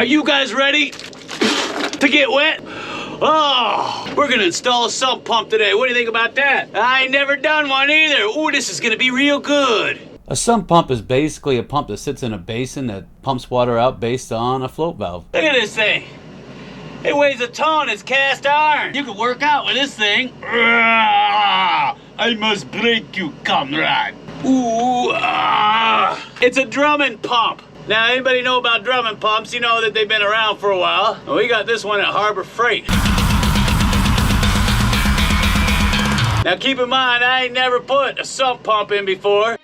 Are you guys ready to get wet? Oh, we're gonna install a sump pump today. What do you think about that? I ain't never done one either. Ooh, this is gonna be real good. A sump pump is basically a pump that sits in a basin that pumps water out based on a float valve. Look at this thing. It weighs a ton. It's cast iron. You can work out with this thing. I must break you, comrade. Ooh, it's a drumming pump. Now, anybody know about drumming pumps? You know that they've been around for a while. Well, we got this one at Harbor Freight. Now, keep in mind, I ain't never put a sump pump in before.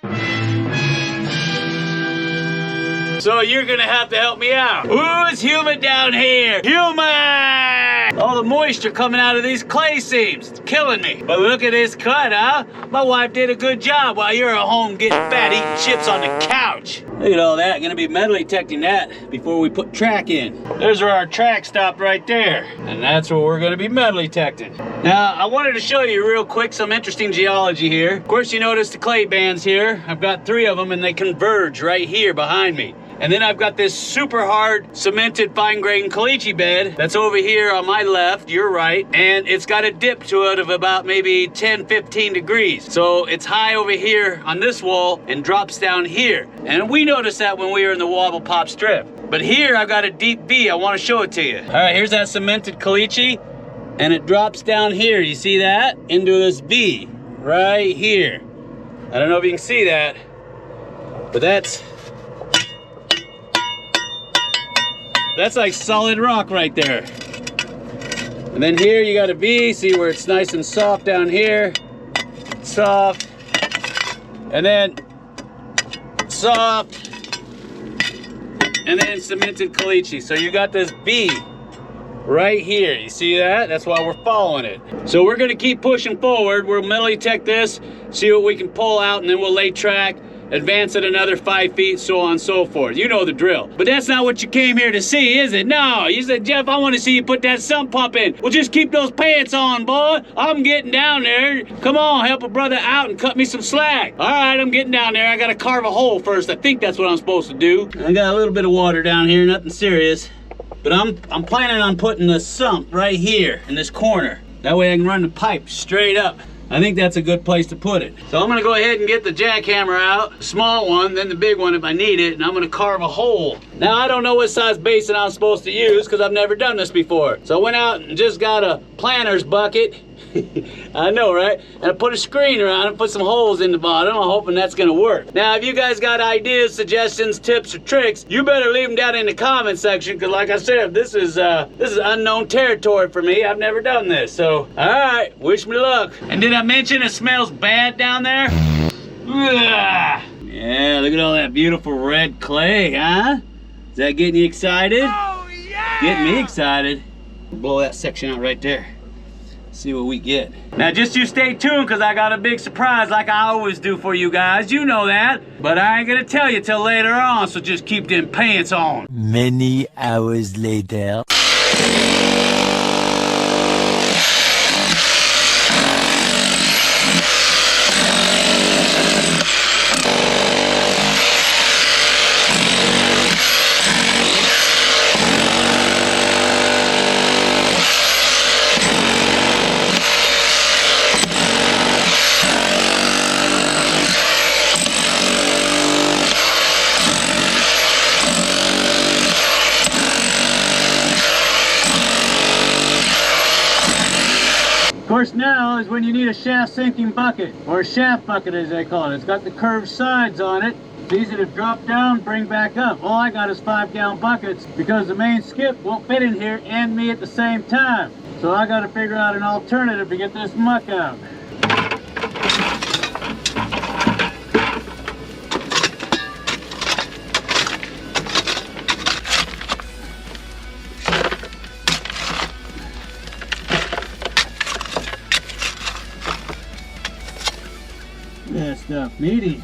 So you're gonna have to help me out. Ooh, it's humid down here. Humid! All the moisture coming out of these clay seams. It's killing me. But look at this cut, huh? My wife did a good job while you're at home getting fat, eating chips on the couch. Look at all that. Gonna be metal detecting that before we put track in. There's where our track stopped right there. And that's where we're gonna be metal detecting. Now, I wanted to show you real quick some interesting geology here. Of course, you notice the clay bands here. I've got 3 of them and they converge right here behind me. And then I've got this super hard cemented fine grained caliche bed that's over here on my left, your right, and it's got a dip to it of about maybe 10-15 degrees. So it's high over here on this wall and drops down here. And we noticed that when we were in the Wobble Pop Strip. But here I've got a deep V. I want to show it to you. All right, here's that cemented caliche, and it drops down here. You see that? Into this V right here. I don't know if you can see that, but that's like solid rock right there. And then here you got a V, see where it's nice and soft down here. Soft. And then soft. And then cemented caliche. So you got this V right here. You see that? That's why we're following it. So we're gonna keep pushing forward. We'll metal detect this, see what we can pull out, and then we'll lay track, advance it another 5 feet, so on and so forth. You know the drill. But that's not what you came here to see, is it? No, you said, Jeff, I want to see you put that sump pump in. Well, just keep those pants on, boy. I'm getting down there. Come on, help a brother out and cut me some slack. All right, I'm getting down there. I got to carve a hole first. I think that's what I'm supposed to do. I got a little bit of water down here, nothing serious. But I'm planning on putting the sump right here in this corner. That way I can run the pipe straight up. I think that's a good place to put it. So I'm gonna go ahead and get the jackhammer out, small one, then the big one if I need it, and I'm gonna carve a hole. Now I don't know what size basin I'm supposed to use because I've never done this before. So I went out and just got a planter's bucket. I know, right? And I put a screen around it, put some holes in the bottom. I'm hoping that's gonna work. Now, if you guys got ideas, suggestions, tips, or tricks, you better leave them down in the comment section, because like I said, this is unknown territory for me. I've never done this. So, all right, wish me luck. And did I mention it smells bad down there? Ugh. Yeah, look at all that beautiful red clay, huh? Is that getting you excited? Oh, yeah! Getting me excited. Blow that section out right there. See what we get. Now just you stay tuned, because I got a big surprise like I always do for you guys. You know that. But I ain't gonna tell you till later on, so just keep them pants on. Many hours later. Of course, now is when you need a shaft sinking bucket, or a shaft bucket as they call it. It's got the curved sides on it. It's easy to drop down, bring back up. All I got is 5-gallon buckets because the main skip won't fit in here and me at the same time. So I got to figure out an alternative to get this muck out. That stuff meaty.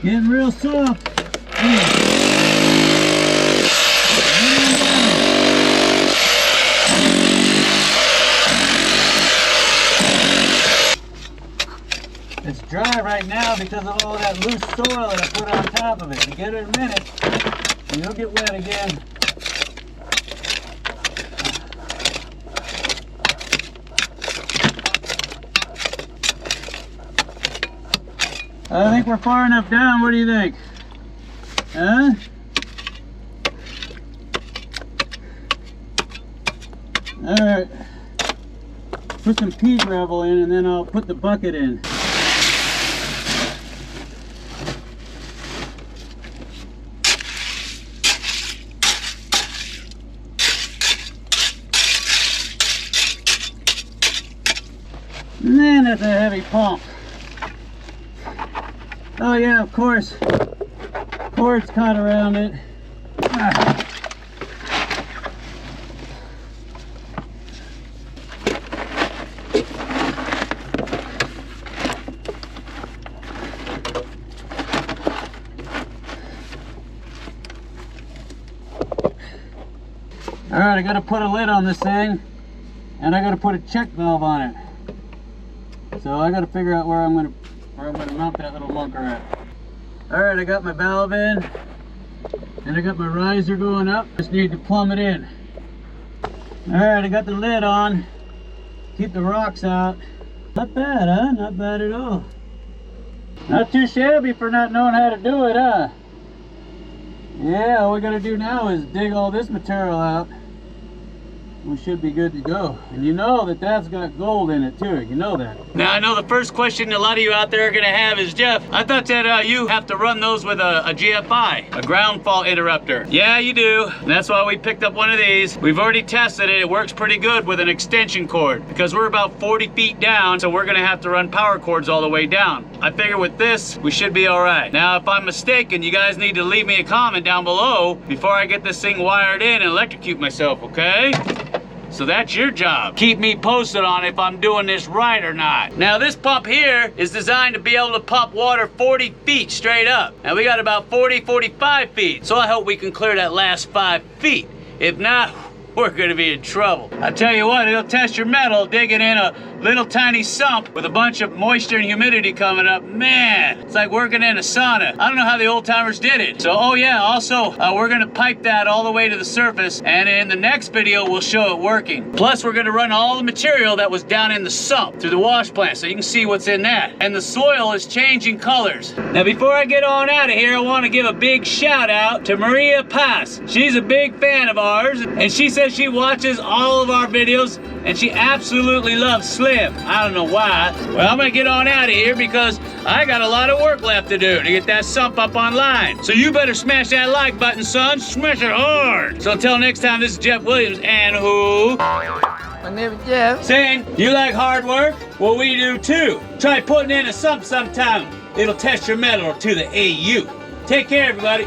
Getting real soft. It's dry right now because of all that loose soil that I put on top of it. You get it in a minute, and you'll get wet again. I think we're far enough down. What do you think? Huh? Alright. Put some pea gravel in and then I'll put the bucket in. And then that's a heavy pump. Oh yeah, of course. Cords caught around it. Ah. Alright, I gotta put a lid on this thing and I gotta put a check valve on it. So I gotta figure out where I'm gonna mount that little bunker at. Alright, I got my valve in and I got my riser going up. Just need to plumb it in. Alright, I got the lid on. Keep the rocks out. Not bad, huh? Not bad at all. Not too shabby for not knowing how to do it, huh? Yeah, all we gotta do now is dig all this material out. We should be good to go. And you know that that's got gold in it too. You know that. Now I know the first question a lot of you out there are gonna have is, Jeff, I thought that you have to run those with a GFI, a ground fault interrupter. Yeah, you do. And that's why we picked up one of these. We've already tested it. It works pretty good with an extension cord because we're about 40 feet down, so we're gonna have to run power cords all the way down. I figure with this, we should be all right. Now, if I'm mistaken, you guys need to leave me a comment down below before I get this thing wired in and electrocute myself, okay? So that's your job. Keep me posted on if I'm doing this right or not. Now this pump here is designed to be able to pump water 40 feet straight up. Now we got about 40, 45 feet. So I hope we can clear that last 5 feet. If not, we're gonna be in trouble. I tell you what, it'll test your metal digging in a little tiny sump with a bunch of moisture and humidity coming up. Man, it's like working in a sauna. I don't know how the old timers did it. So, oh yeah, also, we're gonna pipe that all the way to the surface, and in the next video, we'll show it working. Plus, we're gonna run all the material that was down in the sump through the wash plant, so you can see what's in that. And the soil is changing colors. Now, before I get on out of here, I wanna give a big shout out to Maria Paz. She's a big fan of ours, and she says she watches all of our videos, and she absolutely loves Slim. I don't know why. Well, I'm gonna get on out of here because I got a lot of work left to do to get that sump up online. So you better smash that like button, son. Smash it hard. So until next time, this is Jeff Williams, and who? My name is Jeff. Saying, you like hard work? Well, we do too. Try putting in a sump sometime. It'll test your metal to the AU. Take care, everybody.